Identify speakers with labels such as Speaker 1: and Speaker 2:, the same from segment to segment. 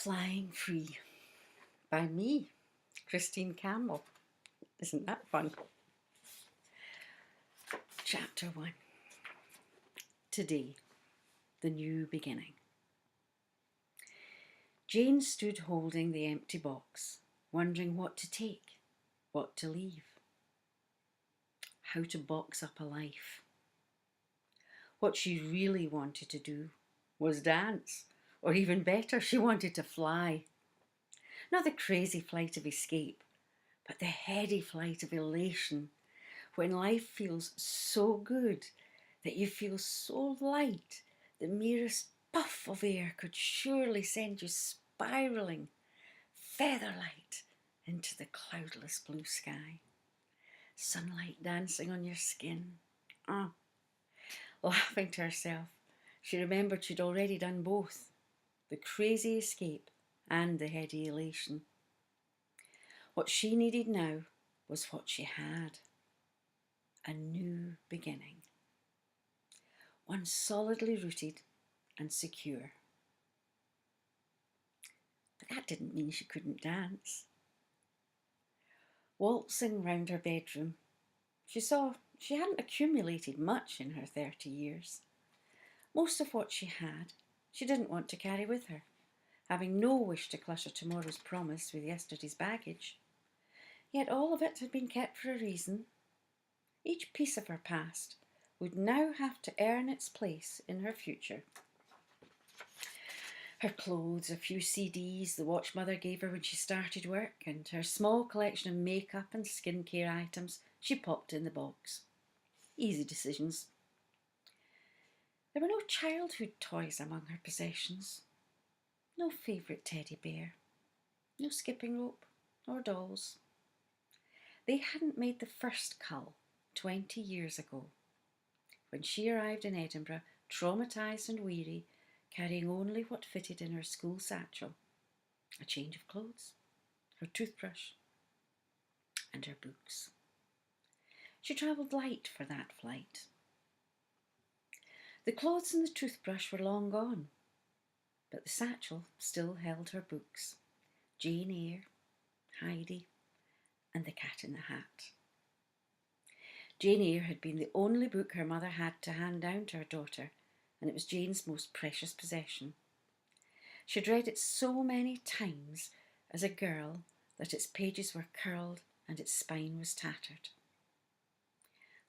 Speaker 1: Flying Free by me, Christine Campbell. Isn't that fun? Chapter 1. Today, the new beginning. Jane stood holding the empty box, wondering what to take, what to leave, how to box up a life. What she really wanted to do was dance, or even better, she wanted to fly. Not the crazy flight of escape, but the heady flight of elation, when life feels so good that you feel so light the merest puff of air could surely send you spiralling, feather-light, into the cloudless blue sky. Sunlight dancing on your skin. Laughing to herself, she remembered she'd already done both, the crazy escape and the heady elation. What she needed now was what she had. A new beginning. One solidly rooted and secure. But that didn't mean she couldn't dance. Waltzing round her bedroom, she saw she hadn't accumulated much in her 30 years. Most of what she had, she didn't want to carry with her, having no wish to clutter tomorrow's promise with yesterday's baggage. Yet all of it had been kept for a reason. Each piece of her past would now have to earn its place in her future. Her clothes, a few CDs the watch mother gave her when she started work, and her small collection of makeup and skincare items she popped in the box. Easy decisions. There were no childhood toys among her possessions. No favourite teddy bear. No skipping rope or dolls. They hadn't made the first cull 20 years ago, when she arrived in Edinburgh, traumatised and weary, carrying only what fitted in her school satchel, a change of clothes, her toothbrush, and her books. She travelled light for that flight. The clothes and the toothbrush were long gone, but the satchel still held her books, Jane Eyre, Heidi, and The Cat in the Hat. Jane Eyre had been the only book her mother had to hand down to her daughter, and it was Jane's most precious possession. She'd read it so many times as a girl that its pages were curled and its spine was tattered.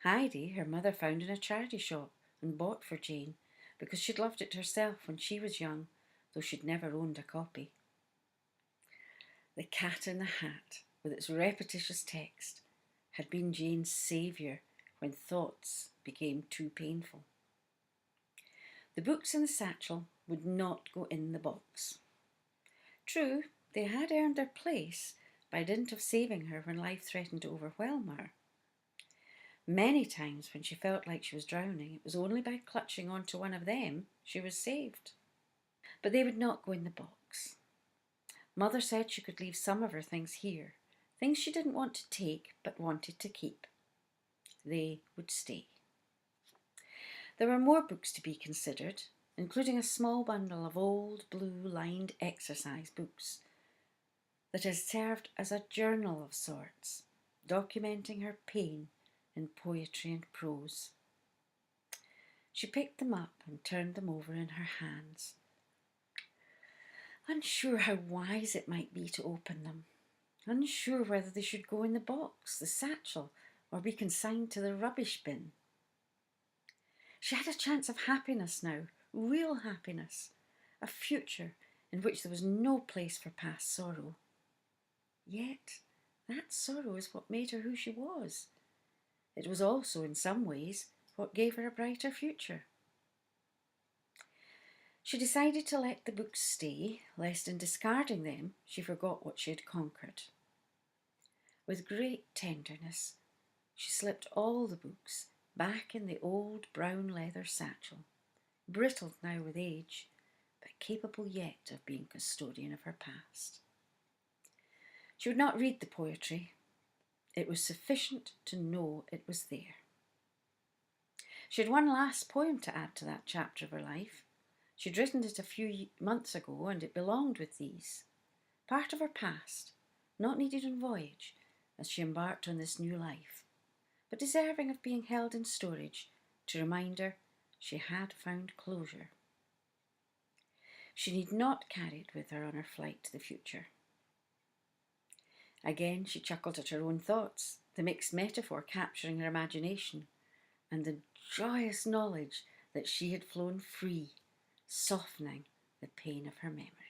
Speaker 1: Heidi her mother found in a charity shop and bought for Jane because she'd loved it herself when she was young, though she'd never owned a copy. The Cat in the Hat, with its repetitious text, had been Jane's saviour when thoughts became too painful. The books in the satchel would not go in the box. True, they had earned their place by dint of saving her when life threatened to overwhelm her. Many times when she felt like she was drowning, it was only by clutching onto one of them she was saved. But they would not go in the box. Mother said she could leave some of her things here, things she didn't want to take but wanted to keep. They would stay. There were more books to be considered, including a small bundle of old blue-lined exercise books that had served as a journal of sorts, documenting her pain in poetry and prose. She picked them up and turned them over in her hands, unsure how wise it might be to open them, unsure whether they should go in the box, the satchel, or be consigned to the rubbish bin. She had a chance of happiness now, real happiness, a future in which there was no place for past sorrow. Yet that sorrow is what made her who she was. It was also, in some ways, what gave her a brighter future. She decided to let the books stay, lest in discarding them she forgot what she had conquered. With great tenderness, she slipped all the books back in the old brown leather satchel, brittled now with age, but capable yet of being custodian of her past. She would not read the poetry. It was sufficient to know it was there. She had one last poem to add to that chapter of her life. She'd written it a few months ago, and it belonged with these. Part of her past, not needed on voyage as she embarked on this new life, but deserving of being held in storage to remind her she had found closure. She need not carry it with her on her flight to the future. Again she chuckled at her own thoughts, the mixed metaphor capturing her imagination, and the joyous knowledge that she had flown free, softening the pain of her memory.